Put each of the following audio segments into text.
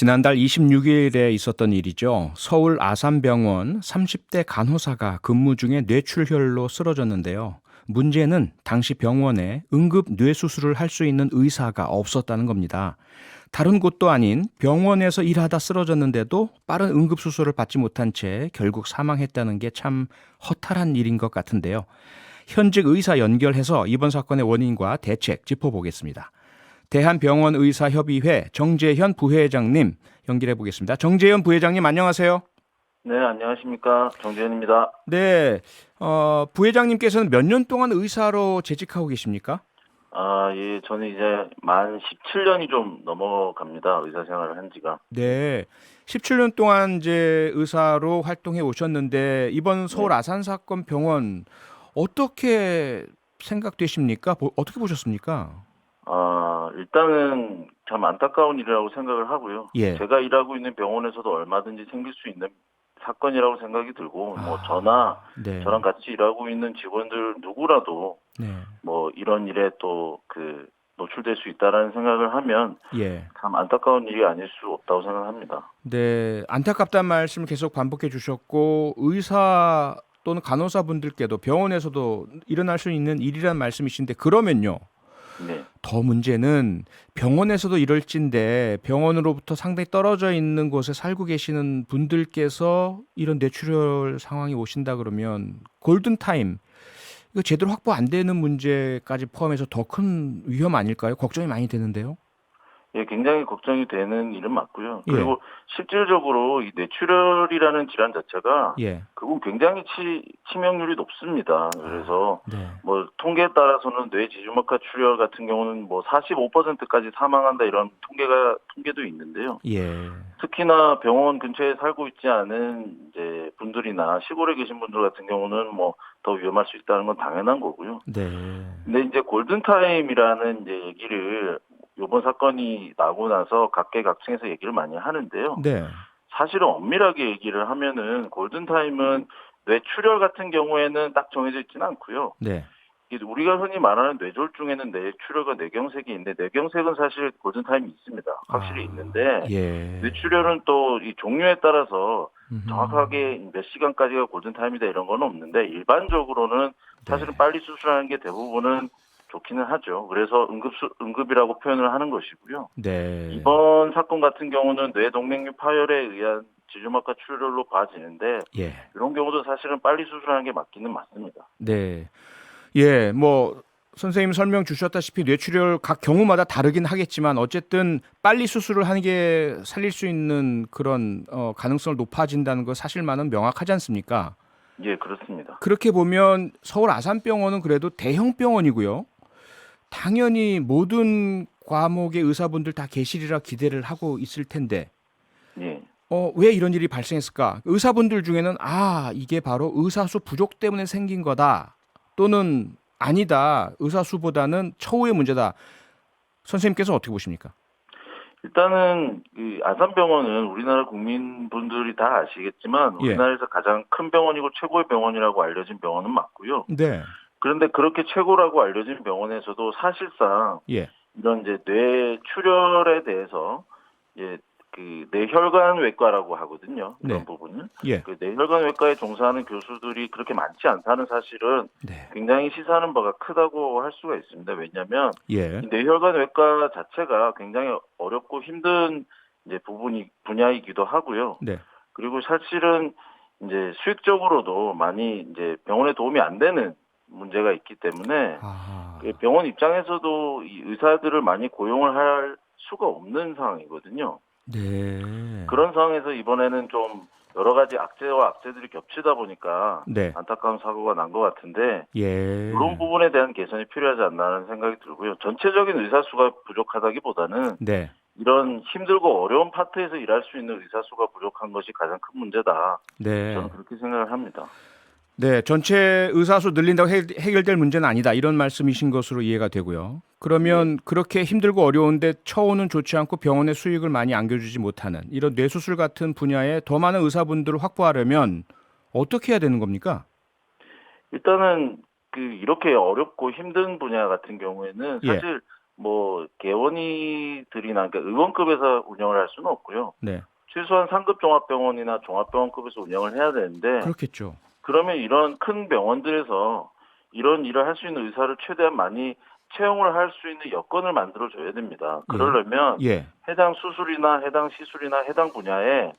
지난달 26일에 있었던 일이죠. 서울 아산병원 30대 간호사가 근무 중에 뇌출혈로 쓰러졌는데요. 문제는 당시 병원에 응급 뇌수술을 할 수 있는 의사가 없었다는 겁니다. 다른 곳도 아닌 병원에서 일하다 쓰러졌는데도 빠른 응급수술을 받지 못한 채 결국 사망했다는 게 참 허탈한 일인 것 같은데요. 현직 의사 연결해서 이번 사건의 원인과 대책 짚어보겠습니다. 대한병원의사협의회 정재현 부회장님 연결해 보겠습니다. 정재현 부회장님 안녕하세요. 네, 안녕하십니까. 정재현입니다. 네, 부회장님께서는 몇 년 동안 의사로 재직하고 계십니까? 예, 저는 이제 만 17년이 좀 넘어갑니다. 의사 생활을 한 지가. 네, 17년 동안 이제 의사로 활동해 오셨는데 이번 서울 네. 아산 사건 병원 어떻게 생각되십니까? 어떻게 보셨습니까? 일단은 참 안타까운 일이라고 생각을 하고요. 예. 제가 일하고 있는 병원에서도 얼마든지 생길 수 있는 사건이라고 생각이 들고, 저나 네, 저랑 같이 일하고 있는 직원들 누구라도 네, 이런 일에 또 노출될 수 있다라는 생각을 하면 예. 참 안타까운 일이 아닐 수 없다고 생각합니다. 네, 안타깝다는 말씀을 계속 반복해 주셨고 의사 또는 간호사분들께도 병원에서도 일어날 수 있는 일이라는 말씀이신데 그러면요. 네. 더 문제는 병원에서도 이럴진데 병원으로부터 상당히 떨어져 있는 곳에 살고 계시는 분들께서 이런 뇌출혈 상황이 오신다 그러면 골든타임 이거 제대로 확보 안 되는 문제까지 포함해서 더 큰 위험 아닐까요? 걱정이 많이 되는데요. 예, 굉장히 걱정이 되는 일은 맞고요. 예, 그리고 실질적으로 이 뇌출혈이라는 질환 자체가 예, 그건 굉장히 치명률이 높습니다. 그래서 네, 통계에 따라서는 뇌지주막하 출혈 같은 경우는 45%까지 사망한다 이런 통계도 있는데요. 예, 특히나 병원 근처에 살고 있지 않은 이제 분들이나 시골에 계신 분들 같은 경우는 더 위험할 수 있다는 건 당연한 거고요. 네, 근데 이제 골든타임이라는 이제 얘기를 요번 사건이 나고 나서 각계각층에서 얘기를 많이 하는데요. 네, 사실은 엄밀하게 얘기를 하면은 골든타임은 뇌출혈 같은 경우에는 딱 정해져 있지는 않고요. 네. 이게 우리가 흔히 말하는 뇌졸중에는 뇌출혈과 뇌경색이 있는데 뇌경색은 사실 골든타임이 있습니다. 확실히 있는데 예. 뇌출혈은 또 이 종류에 따라서 음흠. 정확하게 몇 시간까지가 골든타임이다 이런 건 없는데 일반적으로는 네. 사실은 빨리 수술하는 게 대부분은 좋기는 하죠. 그래서 응급이라고 표현을 하는 것이고요. 네. 이번 사건 같은 경우는 뇌동맥류 파열에 의한 지주막하 출혈로 봐지는데 예. 이런 경우도 사실은 빨리 수술하는 게 맞기는 맞습니다. 네. 예. 선생님 설명 주셨다시피 뇌출혈 각 경우마다 다르긴 하겠지만 어쨌든 빨리 수술을 하는 게 살릴 수 있는 그런 가능성을 높아진다는 거 사실만은 명확하지 않습니까? 예, 그렇습니다. 그렇게 보면 서울 아산병원은 그래도 대형 병원이고요. 당연히 모든 과목의 의사분들 다 계시리라 기대를 하고 있을 텐데 예. 왜 이런 일이 발생했을까? 의사분들 중에는 이게 바로 의사수 부족 때문에 생긴 거다. 또는 아니다. 의사수보다는 처우의 문제다. 선생님께서 어떻게 보십니까? 일단은 이 아산병원은 우리나라 국민분들이 다 아시겠지만 예. 우리나라에서 가장 큰 병원이고 최고의 병원이라고 알려진 병원은 맞고요. 네. 그런데 그렇게 최고라고 알려진 병원에서도 사실상 예. 이런 이제 뇌출혈에 대해서 예, 뇌혈관 외과라고 하거든요. 이런 네. 부분은 예. 뇌혈관 외과에 종사하는 교수들이 그렇게 많지 않다는 사실은 네. 굉장히 시사하는 바가 크다고 할 수가 있습니다. 왜냐하면 예. 이 뇌혈관 외과 자체가 굉장히 어렵고 힘든 이제 분야이기도 하고요. 네. 그리고 사실은 이제 수익적으로도 많이 이제 병원에 도움이 안 되는 문제가 있기 때문에 아. 병원 입장에서도 이 의사들을 많이 고용을 할 수가 없는 상황이거든요. 네. 그런 상황에서 이번에는 좀 여러 가지 악재와 악재들이 겹치다 보니까 네. 안타까운 사고가 난 것 같은데 이런 예. 부분에 대한 개선이 필요하지 않나라는 생각이 들고요. 전체적인 의사 수가 부족하다기보다는 네. 이런 힘들고 어려운 파트에서 일할 수 있는 의사 수가 부족한 것이 가장 큰 문제다. 저는 네. 그렇게 생각을 합니다. 네, 전체 의사수 늘린다고 해결될 문제는 아니다. 이런 말씀이신 것으로 이해가 되고요. 예. 그러면 그렇게 힘들고 어려운데 처우는 좋지 않고 병원의 수익을 많이 안겨주지 못하는 이런 뇌수술 같은 분야에 더 많은 의사분들을 확보하려면 어떻게 해야 되는 겁니까? 일단은 이렇게 어렵고 힘든 분야 같은 경우에는 예, 사실 뭐 개원이들이나 그러니까 의원급에서 운영을 할 수는 없고요. 네. 최소한 상급 종합병원이나 종합병원급에서 운영을 해야 되는데 그렇겠죠. 그러면 이런 큰 병원들에서 이런 일을 할 수 있는 의사를 최대한 많이 채용을 할 수 있는 여건을 만들어 줘야 됩니다. 그러려면 예. 해당 수술이나 해당 시술이나 해당 분야에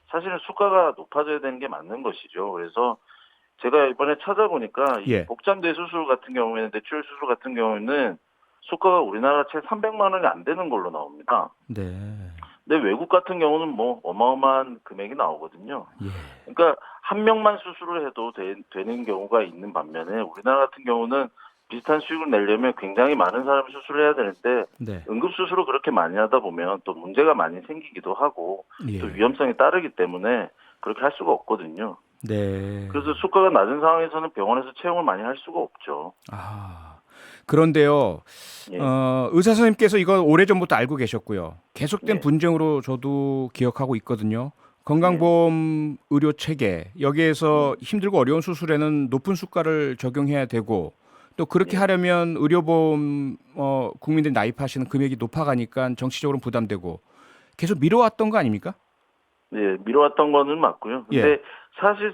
사실은 수가가 높아져야 되는 게 맞는 것이죠. 그래서 제가 이번에 찾아보니까 이 예. 복잡 뇌수술 같은 경우에는 뇌출 수술 같은 경우에는 수가가 우리나라 채 300만 원이 안 되는 걸로 나옵니다. 네. 근데 외국 같은 경우는 뭐 어마어마한 금액이 나오거든요. 예. 그러니까 한 명만 수술을 해도 되는 경우가 있는 반면에 우리나라 같은 경우는 비슷한 수익을 내려면 굉장히 많은 사람이 수술을 해야 되는데 네. 응급수술을 그렇게 많이 하다 보면 또 문제가 많이 생기기도 하고 예. 또 위험성이 따르기 때문에 그렇게 할 수가 없거든요. 네. 그래서 수가가 낮은 상황에서는 병원에서 채용을 많이 할 수가 없죠. 아. 그런데요. 예. 의사 선생님께서 이거 오래전부터 알고 계셨고요. 계속된 네. 분쟁으로 저도 기억하고 있거든요. 건강보험 의료 체계 여기에서 힘들고 어려운 수술에는 높은 수가를 적용해야 되고 또 그렇게 예. 하려면 의료보험 국민들이 나입하시는 금액이 높아가니까 정치적으로 부담되고 계속 미뤄왔던 거 아닙니까? 네, 미뤄왔던 거는 맞고요. 근데 예. 사실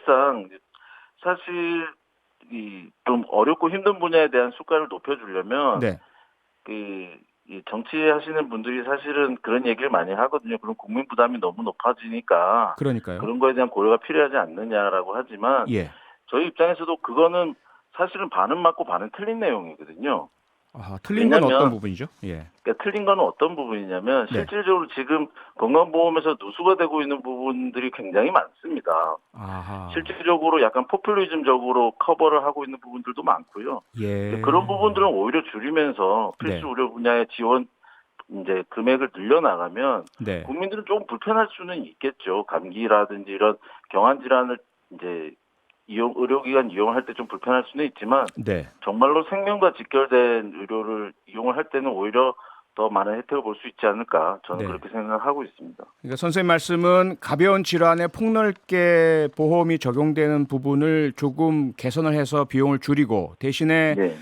이 좀 어렵고 힘든 분야에 대한 수가를 높여주려면 네. 이 정치하시는 분들이 사실은 그런 얘기를 많이 하거든요. 그럼 국민 부담이 너무 높아지니까 그러니까요. 그런 거에 대한 고려가 필요하지 않느냐라고 하지만 예. 저희 입장에서도 그거는 사실은 반은 맞고 반은 틀린 내용이거든요. 아, 틀린 건 어떤 왜냐면 부분이죠? 예. 그러니까 틀린 거는 어떤 부분이냐면 네. 실질적으로 지금 건강보험에서 누수가 되고 있는 부분들이 굉장히 많습니다. 아하. 실질적으로 약간 포퓰리즘적으로 커버를 하고 있는 부분들도 많고요. 예. 그런 부분들은 오히려 줄이면서 네. 필수 의료 분야의 지원 이제 금액을 늘려나가면 네. 국민들은 조금 불편할 수는 있겠죠. 감기라든지 이런 경한 질환을 이제 의료기관 이용을 할 때 좀 불편할 수는 있지만 네. 정말로 생명과 직결된 의료를 이용을 할 때는 오히려 더 많은 혜택을 볼 수 있지 않을까 저는 네. 그렇게 생각을 하고 있습니다. 그러니까 선생님 말씀은 가벼운 질환에 폭넓게 보험이 적용되는 부분을 조금 개선을 해서 비용을 줄이고 대신에 네.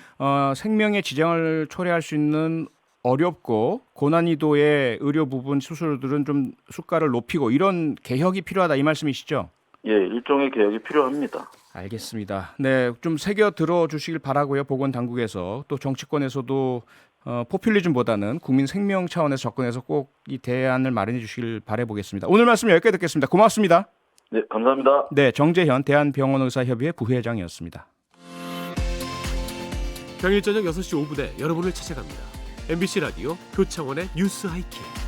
생명에 지장을 초래할 수 있는 어렵고 고난이도의 의료 부분 수술들은 좀 수가를 높이고 이런 개혁이 필요하다 이 말씀이시죠? 예, 일종의 개혁이 필요합니다. 알겠습니다. 네, 좀 새겨 들어주시길 바라고요. 보건당국에서 또 정치권에서도 포퓰리즘보다는 국민 생명 차원에서 접근해서 꼭 이 대안을 마련해 주시길 바라보겠습니다. 오늘 말씀 여기까지 듣겠습니다. 고맙습니다. 네, 감사합니다. 네, 정재현 대한병원의사협의회 부회장이었습니다. 평일 저녁 6시 5분에 여러분을 찾아갑니다. MBC 라디오 표창원의 뉴스 하이킥.